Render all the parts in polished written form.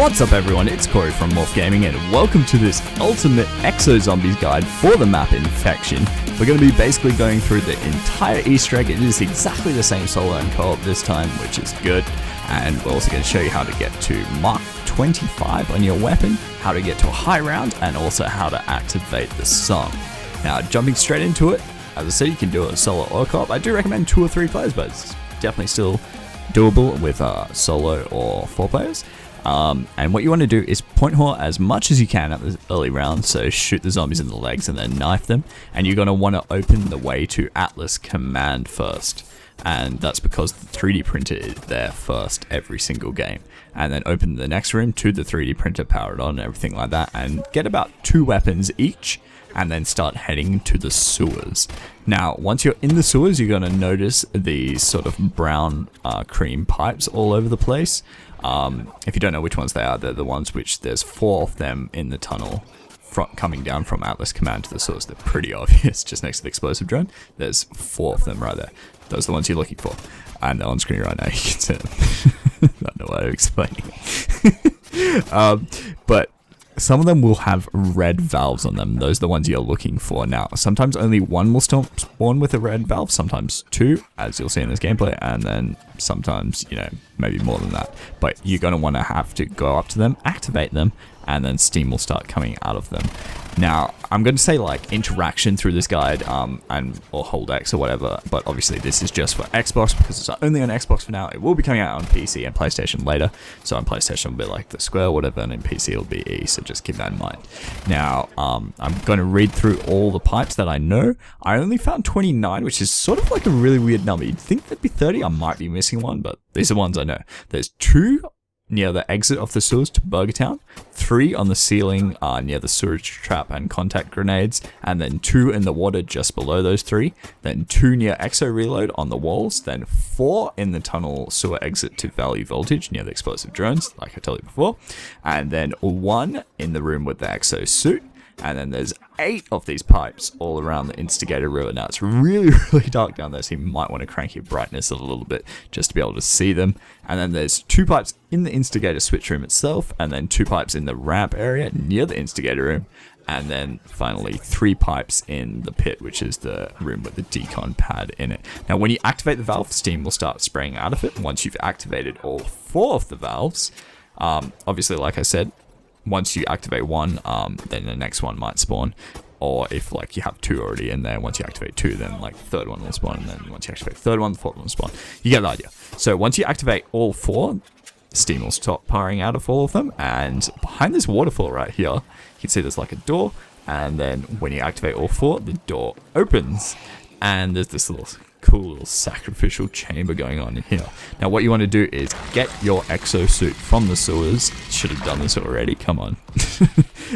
What's up everyone, it's Corey from MAWF Gaming and welcome to this ultimate Exo Zombies guide for the map Infection. We're going to be basically going through the entire Easter egg. It is exactly the same solo and co-op this time, which is good. And we're also going to show you how to get to Mark 25 on your weapon, how to get to a high round, and also how to activate the song. Now, jumping straight into it, as I said, you can do a solo or co-op. I do recommend 2 or 3 players, but it's definitely still doable with solo or 4 players. And what you want to do is point whore as much as you can at the early round, so shoot the zombies in the legs and then knife them, and you're going to want to open the way to Atlas Command first, and that's because the 3D printer is there first every single game, and then open the next room to the 3D printer, power it on and everything like that, and get about 2 weapons each, and then start heading to the sewers. Now, once you're in the sewers, you're going to notice these sort of brown cream pipes all over the place. If you don't know which ones they are, they're the ones which there's 4 of them in the tunnel coming down from Atlas Command to the source. They're pretty obvious, just next to the explosive drone. There's 4 of them right there. Those are the ones you're looking for. And they're on screen right now, you can see them. I don't know why I'm explaining it. But some of them will have red valves on them. Those are the ones you're looking for. Now, sometimes only 1 will spawn with a red valve, sometimes 2, as you'll see in this gameplay, and then sometimes, you know, maybe more than that. But you're going to have to go up to them, activate them, and then steam will start coming out of them. Now, I'm going to say like interaction through this guide or hold X or whatever, but obviously this is just for Xbox because it's only on Xbox for now. It will be coming out on PC and PlayStation later. So on PlayStation it'll be like the square or whatever, and in PC it'll be E, so just keep that in mind. Now, I'm going to read through all the pipes that I know. I only found 29, which is sort of like a really weird number. You'd think there'd be 30, I might be missing one, but these are ones I know. There's 2 near the exit of the sewers to Burger Town, 3 on the ceiling near the sewage trap and contact grenades, and then 2 in the water just below those 3, then 2 near Exo Reload on the walls, then 4 in the tunnel sewer exit to Value Voltage near the explosive drones, like I told you before, and then 1 in the room with the Exo suit, and then there's 8 of these pipes all around the Instigator River. Now, it's really, really dark down there, so you might want to crank your brightness a little bit just to be able to see them. And then there's 2 pipes in the Instigator switch room itself, and then 2 pipes in the ramp area near the Instigator room, and then finally 3 pipes in the pit, which is the room with the decon pad in it. Now, when you activate the valve, steam will start spraying out of it. Once you've activated all 4 of the valves, obviously, like I said, once you activate 1, then the next one might spawn, or if like you have 2 already in there, once you activate 2, then like the 3rd one will spawn, and then once you activate the 3rd one, the 4th one will spawn. You get the idea. So once you activate all 4, steam will stop powering out of all of them, and behind this waterfall right here, you can see there's like a door, and then when you activate all 4, the door opens, and there's this little cool little sacrificial chamber going on in here. Now, what you want to do is get your exosuit from the sewers. Should have done this already, come on.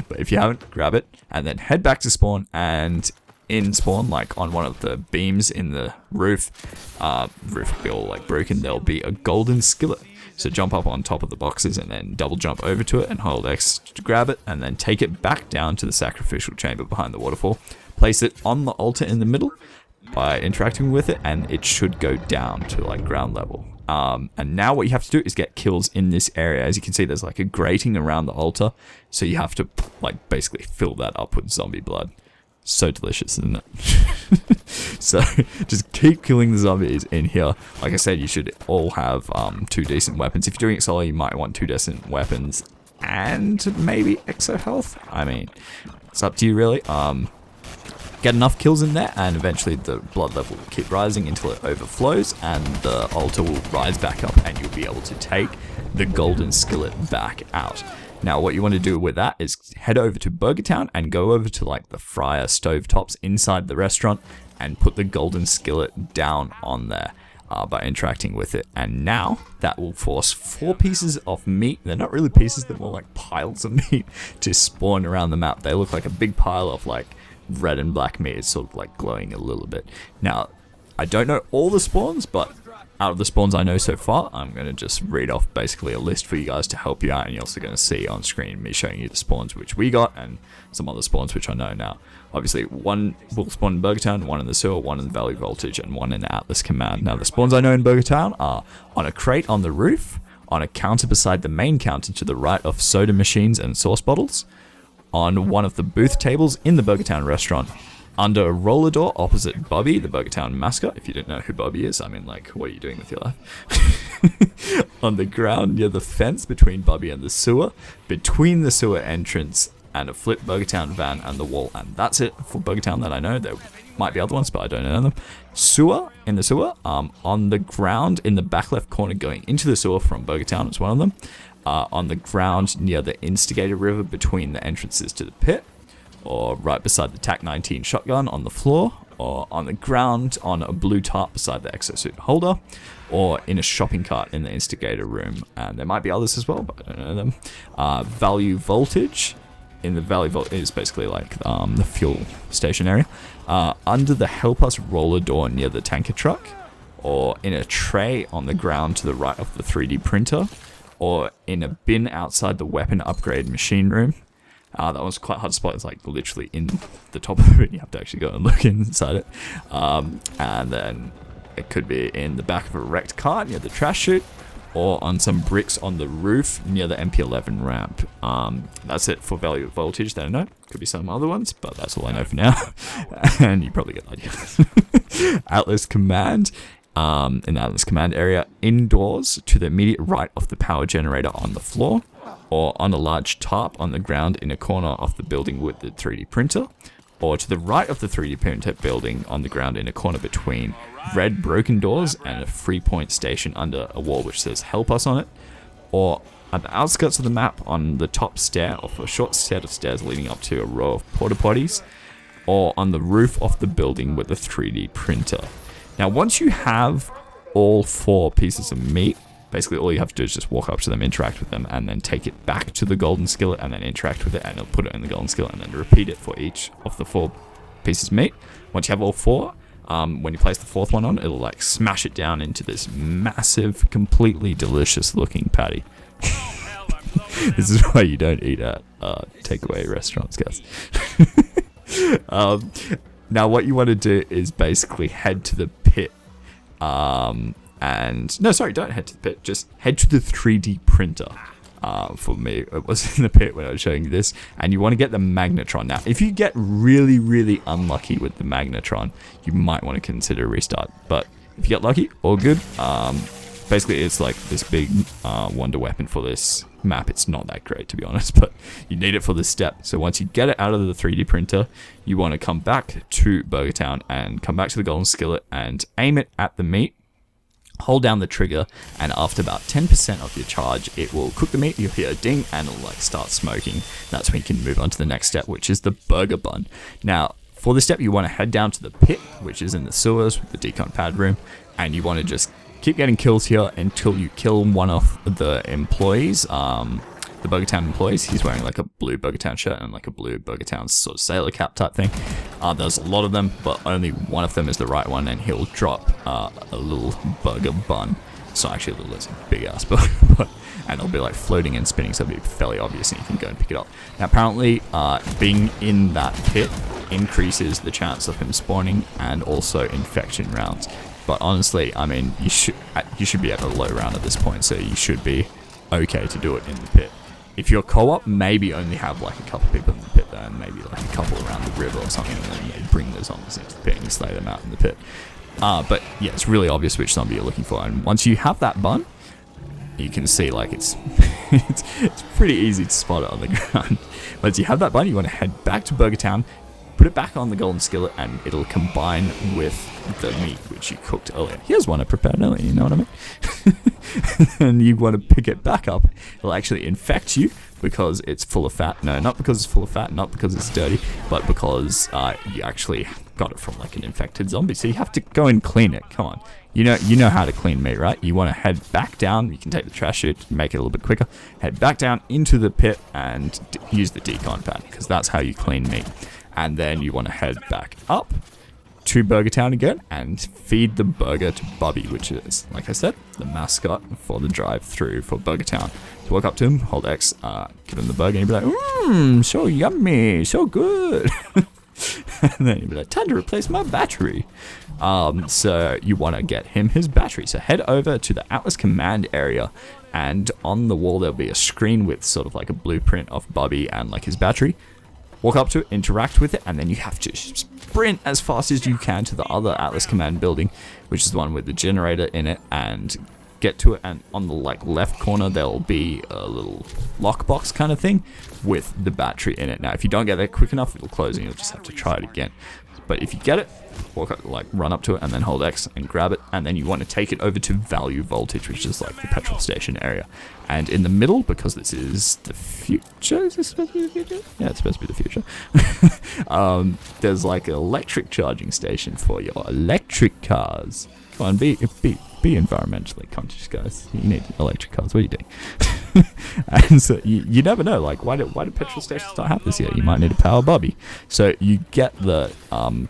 But if you haven't, grab it and then head back to spawn, and in spawn, like on one of the beams in the roof will be all like broken, there'll be a golden skillet. So jump up on top of the boxes and then double jump over to it and hold X to grab it, and then take it back down to the sacrificial chamber behind the waterfall. Place it on the altar in the middle by interacting with it, and it should go down to like ground level. And now what you have to do is get kills in this area. As you can see, there's like a grating around the altar, so you have to like basically fill that up with zombie blood. So delicious, isn't it? So just keep killing the zombies in here. Like I said, you should all have 2 decent weapons. If you're doing it solo, you might want 2 decent weapons and maybe exo health. I mean, it's up to you really. Get enough kills in there, and eventually the blood level will keep rising until it overflows, and the altar will rise back up, and you'll be able to take the golden skillet back out. Now, what you want to do with that is head over to Burger Town and go over to like the fryer stovetops inside the restaurant and put the golden skillet down on there by interacting with it. And now that will force 4 pieces of meat. They're not really pieces, they're more like piles of meat to spawn around the map. They look like a big pile of like red and black meat. It's sort of like glowing a little bit. Now, I don't know all the spawns, but out of the spawns I know so far, I'm going to just read off basically a list for you guys to help you out, and you're also going to see on screen me showing you the spawns which we got and some other spawns which I know now. Obviously, 1 will spawn in Burger Town, 1 in the sewer, 1 in the Value Voltage, and 1 in Atlas Command. Now, the spawns I know in Burger Town are on a crate on the roof, on a counter beside the main counter to the right of soda machines and sauce bottles, on one of the booth tables in the Burgertown restaurant, under a roller door opposite Bobby, the Burgertown mascot. If you didn't know who Bobby is, I mean, like, what are you doing with your life? On the ground near the fence between Bobby and the sewer, between the sewer entrance and a flipped Burgertown van and the wall. And that's it for Burgertown that I know. There might be other ones, but I don't know them. Sewer, in the sewer, on the ground in the back left corner going into the sewer from Burgertown is one of them. On the ground near the Instigator River between the entrances to the pit, or right beside the TAC-19 shotgun on the floor, or on the ground on a blue tarp beside the exosuit holder, or in a shopping cart in the Instigator room. And there might be others as well, but I don't know them. Value voltage. In the value voltage is basically like the fuel station area. Under the help us roller door near the tanker truck, or in a tray on the ground to the right of the 3D printer, or in a bin outside the weapon upgrade machine room. That one's quite hard to spot. It's like literally in the top of it. You have to actually go and look inside it. And then it could be in the back of a wrecked car near the trash chute, or on some bricks on the roof near the MP11 ramp. That's it for value voltage that I know. Could be some other ones, but that's all I know for now. And you probably get ideas. Atlas Command. In the Atlas Command area, indoors to the immediate right of the power generator on the floor, or on a large tarp on the ground in a corner of the building with the 3D printer, or to the right of the 3D printer building on the ground in a corner between red broken doors and a 3-point station under a wall which says help us on it, or at the outskirts of the map on the top stair of a short set of stairs leading up to a row of porta potties, or on the roof of the building with the 3D printer. Now, once you have all 4 pieces of meat, basically all you have to do is just walk up to them, interact with them, and then take it back to the golden skillet and then interact with it, and it'll put it in the golden skillet and then repeat it for each of the 4 pieces of meat. Once you have all 4, when you place the 4th one on, it'll like smash it down into this massive, completely delicious looking patty. This is why you don't eat at takeaway restaurants, guys. Now what you want to do is basically head to the pit, don't head to the pit, just head to the 3D printer. For me, it was in the pit when I was showing you this, and you want to get the magnetron. Now, if you get really, really unlucky with the magnetron, you might want to consider a restart, but if you get lucky, all good. Basically, it's like this big wonder weapon for this map. It's not that great, to be honest, but you need it for this step. So once you get it out of the 3D printer, you want to come back to Burgertown and come back to the golden skillet and aim it at the meat. Hold down the trigger, and after about 10% of your charge, it will cook the meat. You'll hear a ding, and it'll like start smoking. That's when you can move on to the next step, which is the burger bun. Now, for this step, you want to head down to the pit, which is in the sewers with the decon pad room, and you want to just keep getting kills here until you kill one of the employees, the Burgertown employees. He's wearing like a blue Burgertown shirt and like a blue Burgertown sort of sailor cap type thing. There's a lot of them, but only one of them is the right one, and he'll drop a little burger bun. It's not actually a little, it's a big ass burger bun. And it'll be like floating and spinning, so it'll be fairly obvious and you can go and pick it up. Now apparently, being in that pit increases the chance of him spawning and also infection rounds. But honestly, I mean, you should be at a low round at this point, so you should be okay to do it in the pit. If you're co-op, maybe only have like a couple people in the pit there, and maybe like a couple around the river or something, and then you bring those zombies into the pit and you slay them out in the pit. But yeah, it's really obvious which zombie you're looking for, and once you have that bun, you can see like it's it's pretty easy to spot it on the ground. Once you have that bun, you want to head back to Burgertown, put it back on the golden skillet, and it'll combine with the meat which you cooked earlier. Here's one I prepared earlier, you know what I mean? And you want to pick it back up. It'll actually infect you because it's full of fat. No, not because it's full of fat, not because it's dirty, but because you actually got it from like an infected zombie. So you have to go and clean it. Come on. You know how to clean meat, right? You want to head back down. You can take the trash chute to make it a little bit quicker. Head back down into the pit and use the decon pad, because that's how you clean meat. And then you want to head back up to Burgertown again and feed the burger to Bobby, which is, like I said, the mascot for the drive-thru for Burgertown. So walk up to him, hold X, give him the burger, and he'll be like, so yummy, so good. And then he'll be like, time to replace my battery. So you want to get him his battery. So head over to the Atlas Command area and on the wall there'll be a screen with sort of like a blueprint of Bubby and like his battery. Walk up to it, interact with it, and then you have to sprint as fast as you can to the other Atlas Command building, which is the one with the generator in it, and get to it. And on the like left corner there'll be a little lockbox kind of thing with the battery in it. Now if you don't get there quick enough, it'll close and you'll just have to try it again. But if you get it, walk up, like run up to it and then hold X and grab it, and then you want to take it over to value voltage, which is like the petrol station area. And in the middle, because this is the future, is this supposed to be the future? Yeah, it's supposed to be the future. There's like an electric charging station for your electric cars. Come on, be environmentally conscious, guys. You need electric cars. What are you doing? And so you never know. Like, why do petrol stations not have this yet? You might need a power Bubby. So you get the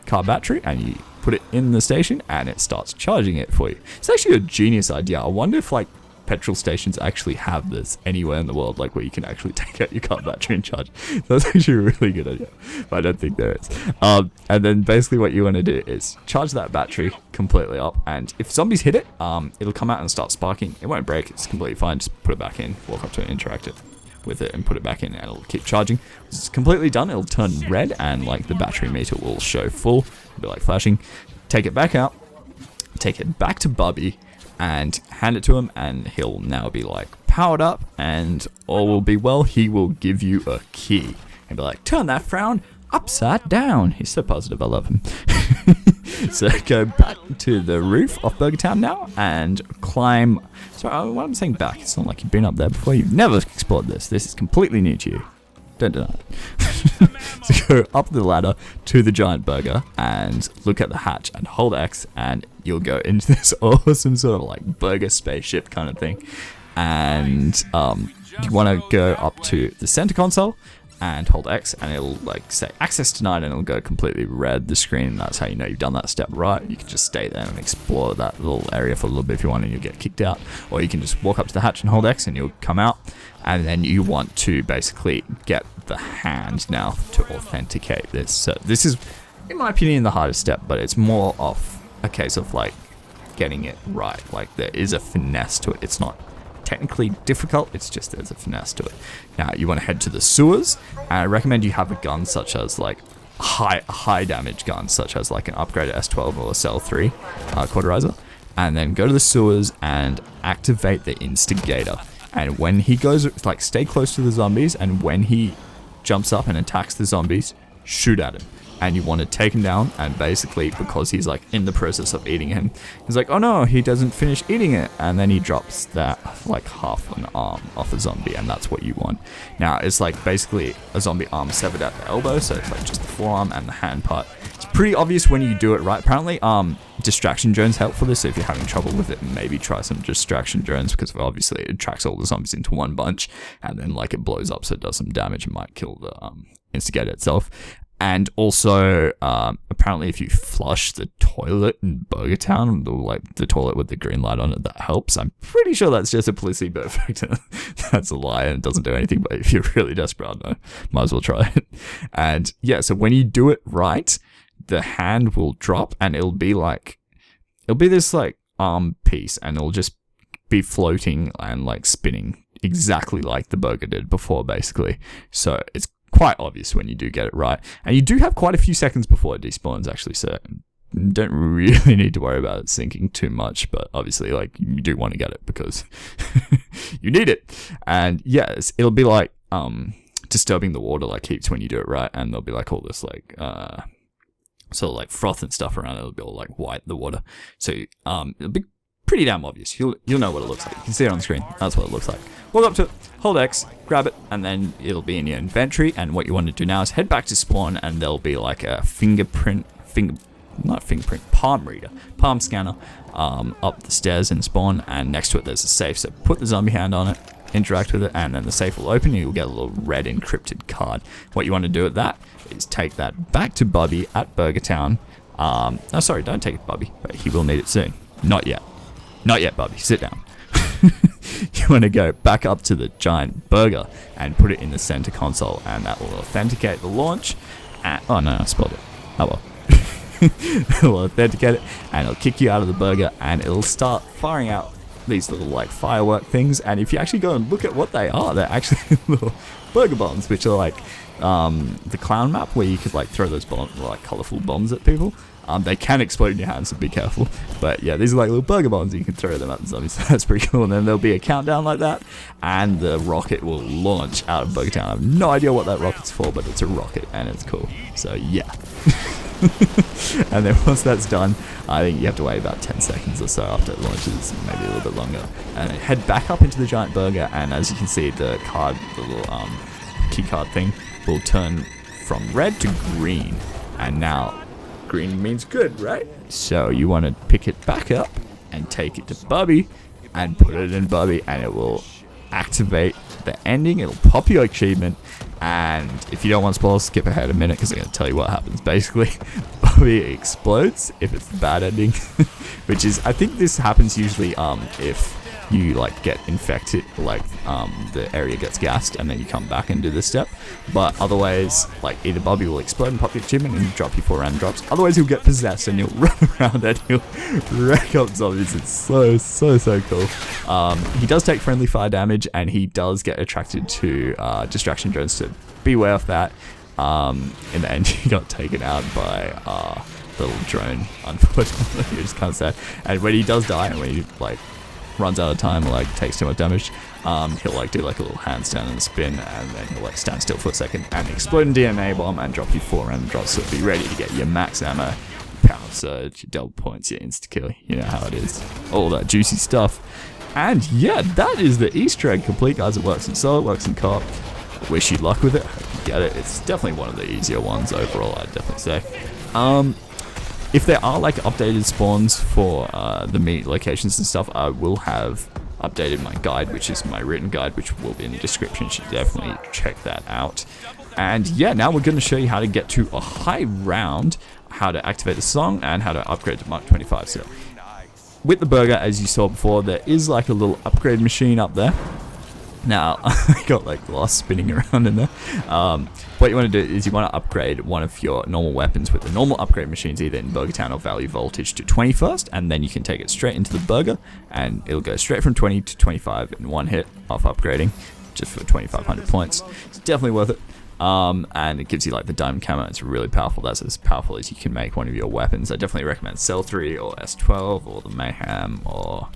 car battery and you put it in the station, and it starts charging it for you. It's actually a genius idea. I wonder if like petrol stations actually have this anywhere in the world, like where you can actually take out your car battery and charge. That's actually a really good idea, but I don't think there is. And then basically what you want to do is charge that battery completely up, and if zombies hit it, it'll come out and start sparking. It won't break, it's completely fine. Just put it back in, walk up to it, interact it with it, and put it back in, and it'll keep charging. Once it's completely done, it'll turn red, and like the battery meter will show full. It'll be like flashing. Take it back out, take it back to Bubby, and hand it to him, and he'll now be like powered up, and all will be well. He will give you a key and be like, turn that frown upside down. He's so positive, I love him. So go back to the roof of Burger Town now and climb. Sorry, what I'm saying back, it's not like you've been up there before. You've never explored this. This is completely new to you. Don't deny it. So go up the ladder to the giant burger and look at the hatch and hold X, and you'll go into this awesome sort of like burger spaceship kind of thing. And you want to go up to the center console and hold X, and it'll like say access denied, and it'll go completely red, the screen, and that's how you know you've done that step right. You can just stay there and explore that little area for a little bit if you want, and you'll get kicked out. Or you can just walk up to the hatch and hold X and you'll come out, and then you want to basically get the hand now to authenticate this. So this is, in my opinion, the hardest step, but it's more of a case of like getting it right. Like there is a finesse to it. It's not technically difficult, it's just there's a finesse to it. Now you want to head to the sewers, and I recommend you have a gun such as like high damage gun, such as like an upgraded S12 or a Cell 3 cauterizer, and then go to the sewers and activate the instigator. And when he goes, like, stay close to the zombies, and when he jumps up and attacks the zombies, shoot at him. And you want to take him down, and basically, because he's like in the process of eating him, he's like, oh no, he doesn't finish eating it, and then he drops that like half an arm off a zombie, and that's what you want. Now it's like basically a zombie arm severed at the elbow, so it's like just the forearm and the hand part. It's pretty obvious when you do it right. Apparently distraction drones help for this, so if you're having trouble with it, maybe try some distraction drones, because obviously it tracks all the zombies into one bunch, and then like it blows up, so it does some damage and might kill the instigator itself. And also, apparently if you flush the toilet in Burger Town, the toilet with the green light on it, that helps. I'm pretty sure that's just a placebo effect. That's a lie and it doesn't do anything, but if you're really desperate, I don't know, might as well try it. And yeah, so when you do it right, the hand will drop, and it'll be this like arm piece, and it'll just be floating and like spinning exactly like the burger did before, basically. So it's quite obvious when you do get it right, and you do have quite a few seconds before it despawns actually, so don't really need to worry about it sinking too much, but obviously like you do want to get it because you need it. And yes, it'll be like disturbing the water like heaps when you do it right, and there'll be like all this like sort of like froth and stuff around it. It'll be all like white, the water, so it'll be pretty damn obvious. You'll know what it looks like. You can see it on the screen. That's what it looks like. Walk up to it, hold X, grab it, and then it'll be in your inventory. And what you want to do now is head back to spawn, and there'll be like a palm scanner up the stairs in spawn, and next to it there's a safe. So put the zombie hand on it, interact with it, and then the safe will open, and you'll get a little red encrypted card. What you want to do with that is take that back to Bubby at Burger Town. No, sorry, don't take it to Bubby, but he will need it soon. Not yet. Not yet, Bubby. Sit down. You want to go back up to the giant burger and put it in the center console, and that will authenticate the launch. And, oh no, I spelled it. Oh well. It'll authenticate it, and it'll kick you out of the burger, and it'll start firing out these little like firework things, and if you actually go and look at what they are, they're actually little burger bombs, which are like the clown map where you could like throw those like colorful bombs at people. They can explode in your hands, so be careful. But yeah, these are like little burger bombs, and you can throw them at the zombies. So that's pretty cool. And then there'll be a countdown like that, and the rocket will launch out of Burger Town. I have no idea what that rocket's for, but it's a rocket, and it's cool. So yeah. And then once that's done, I think you have to wait about 10 seconds or so after it launches, maybe a little bit longer, and then head back up into the giant burger. And as you can see, the card, the little key card thing, will turn from red to green, and now green means good, right? So you want to pick it back up and take it to Bubby and put it in Bubby, and it will activate the ending. It'll pop your achievement, and if you don't want spoilers, skip ahead a minute because I'm going to tell you what happens. Basically, Bubby explodes if it's the bad ending, which is, I think this happens usually if you like get infected, like the area gets gassed, and then you come back and do this step. But otherwise, like either Bobby will explode and pop your achievement and drop you 4 random drops, otherwise he'll get possessed and you'll run around and he'll wreck up zombies. It's so cool. He does take friendly fire damage, and he does get attracted to distraction drones, so beware of that. In the end, he got taken out by the little drone, unfortunately. It's kind of sad. And when he does die, and when he like runs out of time or like takes too much damage, he'll like do like a little handstand and spin, and then he'll like stand still for a second and explode a DNA bomb and drop you 4 random drops. So be ready to get your max ammo, power surge, your double points, your insta kill. You know how it is, all that juicy stuff. And yeah, that is the Easter egg complete, guys. It works in solo, it works in co-op. Wish you luck with it. Hope you get it. It's definitely one of the easier ones overall, I'd definitely say. If there are like updated spawns for the meat locations and stuff, I will have updated my guide, which is my written guide, which will be in the description. You should definitely check that out. And yeah, now we're going to show you how to get to a high round, how to activate the song, and how to upgrade to Mark 25. So with the burger, as you saw before, there is like a little upgrade machine up there. Now, I got like glass spinning around in there. What you want to do is you want to upgrade one of your normal weapons with the normal upgrade machines, either in Burger Town or Value Voltage, to 20 first, and then you can take it straight into the burger, and it'll go straight from 20 to 25 in one hit off upgrading, just for 2,500 points. It's definitely worth it. And it gives you like the diamond camo. It's really powerful. That's as powerful as you can make one of your weapons. I definitely recommend Cell 3 or S12 or the Mayhem or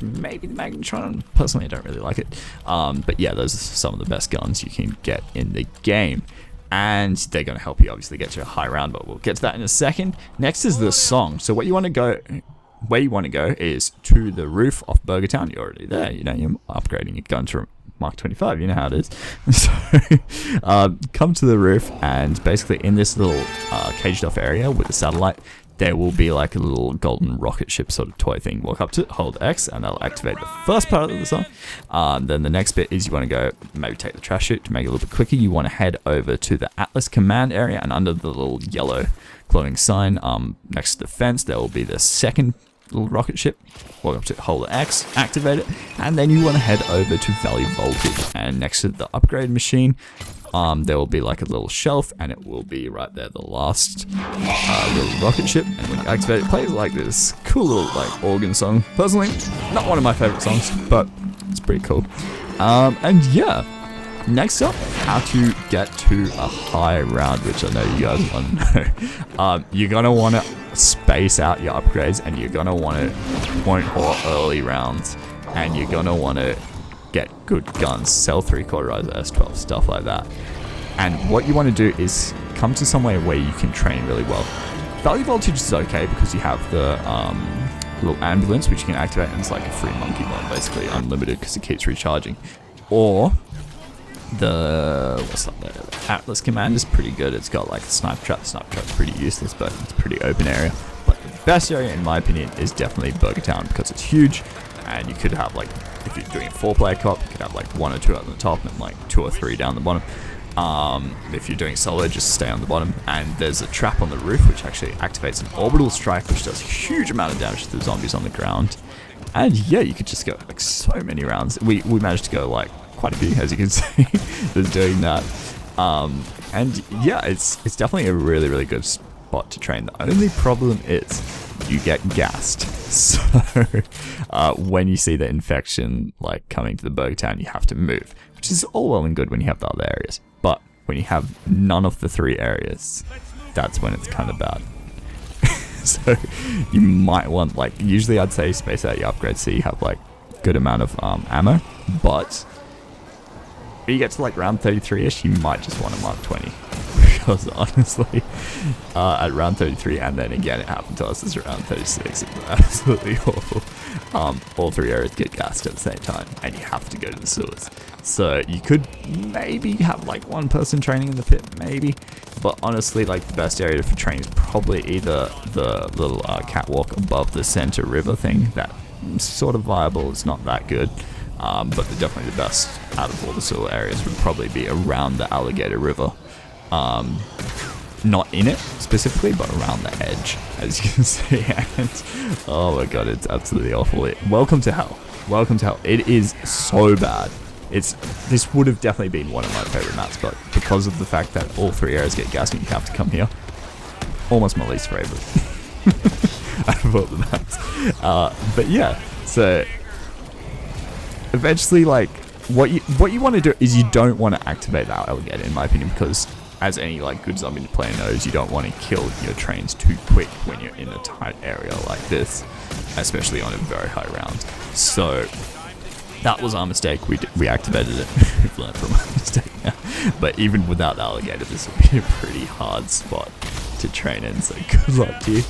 maybe the Magnetron. Personally, I don't really like it. But yeah, those are some of the best guns you can get in the game. And they're going to help you obviously get to a high round, but we'll get to that in a second. Next is the song. So what you want to go, where you want to go is to the roof of Burger Town. You're already there, you know, you're upgrading your gun to Mark 25, you know how it is. So come to the roof, and basically in this little caged off area with the satellite, there will be like a little golden rocket ship sort of toy thing. Walk up to it, hold X, and that'll activate the first part of the song. Then the next bit is you want to go, maybe take the trash chute to make it a little bit quicker. You want to head over to the Atlas command area, and under the little yellow glowing sign next to the fence, there will be the second little rocket ship. Walk up to it, hold X, activate it, and then you want to head over to Value Voltage, and next to the upgrade machine, there will be like a little shelf, and it will be right there, the last little rocket ship. And when you activate it, it plays like this cool little like organ song. Personally, not one of my favorite songs, but it's pretty cool. And yeah, next up, how to get to a high round, which I know you guys want to know. You're gonna want to space out your upgrades, and you're gonna want to point or early rounds, and you're gonna want to get good guns, Cell 3 cauterizer, S12, stuff like that. And what you want to do is come to somewhere where you can train really well. Value Voltage is okay because you have the little ambulance, which you can activate, and it's like a free monkey bomb, basically unlimited because it keeps recharging. Or the Atlas command is pretty good. It's got like a sniper trap. The sniper trap's pretty useless, but it's a pretty open area. But the best area, in my opinion, is definitely Burger Town because it's huge, and you could have like, if you're doing a 4-player co-op, you could have like 1 or 2 at the top and like 2 or 3 down the bottom. If you're doing solo, just stay on the bottom. And there's a trap on the roof which actually activates an orbital strike, which does a huge amount of damage to the zombies on the ground. And yeah, you could just go like so many rounds. We managed to go like quite a few, as you can see, just doing that. And yeah, it's definitely a really good spot to train. The only problem is you get gassed. So when you see the infection like coming to the burger town, you have to move, which is all well and good when you have the other areas. But when you have none of the 3 areas, that's when it's kind of bad. So you might want, like, usually I'd say space out your upgrades so you have like good amount of ammo, but when you get to like round 33ish, you might just want to mark 20. Because honestly, at round 33, and then again it happened to us as round 36, it's absolutely awful. All 3 areas get gassed at the same time, and you have to go to the sewers. So you could maybe have like 1 person training in the pit, maybe. But honestly, like, the best area for training is probably either the little catwalk above the center river thing. That's sort of viable, it's not that good. But definitely the best out of all the sewer areas would probably be around the Alligator River. Not in it specifically, but around the edge, as you can see. And oh my god, it's absolutely awful. Welcome to hell. Welcome to hell. It is so bad. This would have definitely been one of my favorite maps, but because of the fact that all 3 areas get gassed and you have to come here, almost my least favorite out of all the maps. But yeah, so eventually, like, what you want to do is you don't want to activate that alligator, in my opinion, because as any like good zombie player knows, you don't want to kill your trains too quick when you're in a tight area like this, especially on a very high round. So that was our mistake. We activated it. We've learned from our mistake now. But even without the alligator, this would be a pretty hard spot to train in. So good luck to you.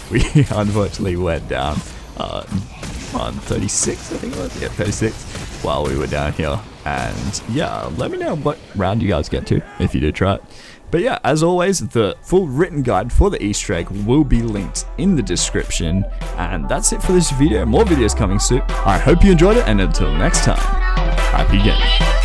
We unfortunately went down on 36, I think it was. Yeah, 36 while we were down here. And yeah, let me know what round you guys get to if you do try it. But yeah, as always, the full written guide for the Easter egg will be linked in the description. And that's it for this video. More videos coming soon. I hope you enjoyed it, and until next time, happy gaming.